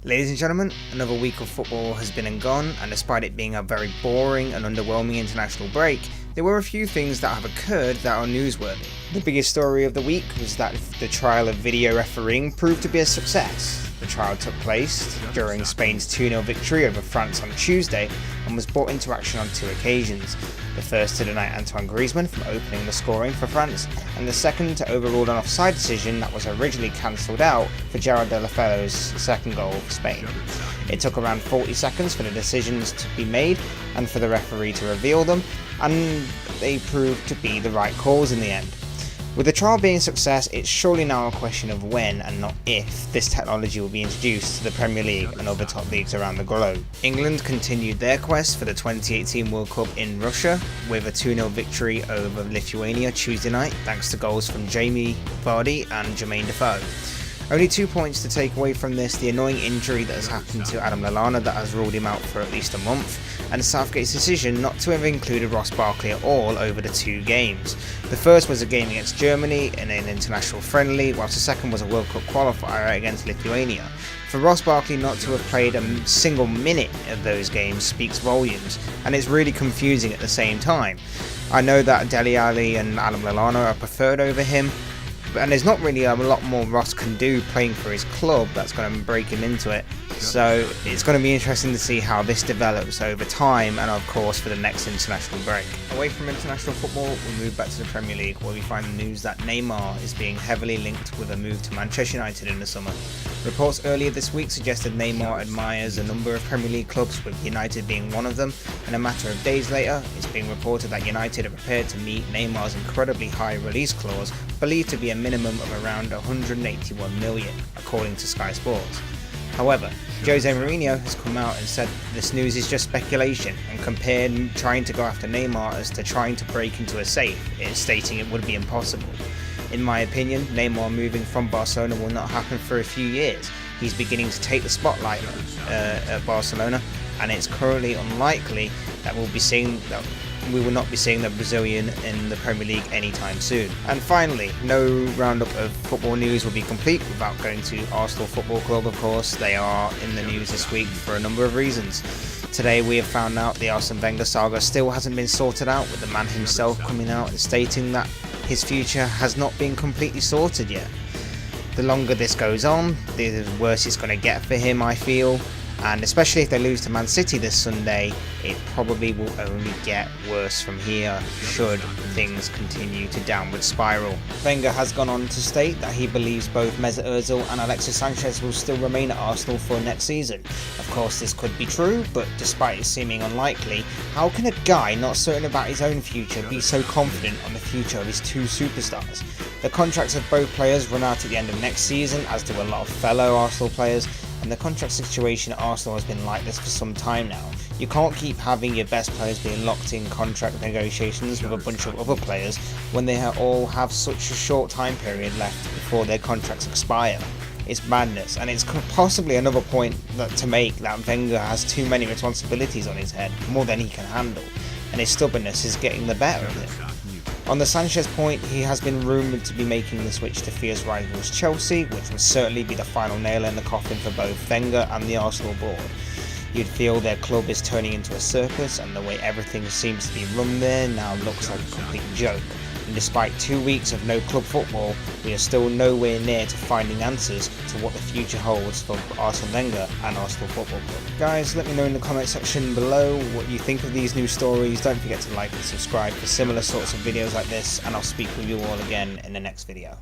Ladies and gentlemen, another week of football has been and gone, and despite it being a very boring and underwhelming international break, there were a few things that have occurred that are newsworthy. The biggest story of the week was that the trial of video refereeing proved to be a success. The trial took place during Spain's 2-0 victory over France on Tuesday and was brought into action on two occasions. The first to deny Antoine Griezmann from opening the scoring for France, and the second to overrule an offside decision that was originally cancelled out for Gerard Deulofeu's second goal for Spain. It took around 40 seconds for the decisions to be made and for the referee to reveal them, and they proved to be the right calls in the end. With the trial being a success, it's surely now a question of when and not if this technology will be introduced to the Premier League and other top leagues around the globe. England continued their quest for the 2018 World Cup in Russia with a 2-0 victory over Lithuania Tuesday night, thanks to goals from Jamie Vardy and Jermaine Defoe. Only 2 points to take away from this: the annoying injury that has happened to Adam Lallana that has ruled him out for at least a month, and Southgate's decision not to have included Ross Barkley at all over the two games. The first was a game against Germany in an international friendly, whilst the second was a World Cup qualifier against Lithuania. For Ross Barkley not to have played a single minute of those games speaks volumes, and it's really confusing at the same time. I know that Dele Alli and Adam Lallana are preferred over him, and there's not really a lot more Ross can do playing for his club that's going to break him into it. So it's going to be interesting to see how this develops over time, and of course for the next international break. Away from international football, we move back to the Premier League, where we find the news that Neymar is being heavily linked with a move to Manchester United in the summer. Reports earlier this week suggested Neymar admires a number of Premier League clubs, with United being one of them, and a matter of days later, it's being reported that United are prepared to meet Neymar's incredibly high release clause, believed to be a minimum of around 181 million, according to Sky Sports. However, Jose Mourinho has come out and said this news is just speculation, and compared trying to go after Neymar as to trying to break into a safe, stating it would be impossible. In my opinion, Neymar moving from Barcelona will not happen for a few years. He's beginning to take the spotlight at Barcelona, and it's currently unlikely that we will not be seeing the Brazilian in the Premier League anytime soon. And finally, no roundup of football news will be complete without going to Arsenal Football Club, of course. They are in the news this week for a number of reasons. Today we have found out the Arsene Wenger saga still hasn't been sorted out, with the man himself coming out and stating that his future has not been completely sorted yet. The longer this goes on, the worse it's going to get for him, I feel. And especially if they lose to Man City this Sunday, it probably will only get worse from here should things continue to downward spiral. Wenger has gone on to state that he believes both Mesut Ozil and Alexis Sanchez will still remain at Arsenal for next season. Of course this could be true, but despite it seeming unlikely, how can a guy not certain about his own future be so confident on the future of his two superstars? The contracts of both players run out at the end of next season, as do a lot of fellow Arsenal players, and the contract situation at Arsenal has been like this for some time now. You can't keep having your best players being locked in contract negotiations with a bunch of other players when they all have such a short time period left before their contracts expire. It's madness, and it's possibly another point to make that Wenger has too many responsibilities on his head, more than he can handle, and his stubbornness is getting the better of him. On the Sanchez point, he has been rumoured to be making the switch to fierce rivals Chelsea, which would certainly be the final nail in the coffin for both Wenger and the Arsenal board. You'd feel their club is turning into a circus, and the way everything seems to be run there now looks like a complete joke. And despite 2 weeks of no club football, we are still nowhere near to finding answers to what the future holds for Arsene Wenger and Arsenal Football Club. Guys, let me know in the comment section below what you think of these news stories. Don't forget to like and subscribe for similar sorts of videos like this, and I'll speak with you all again in the next video.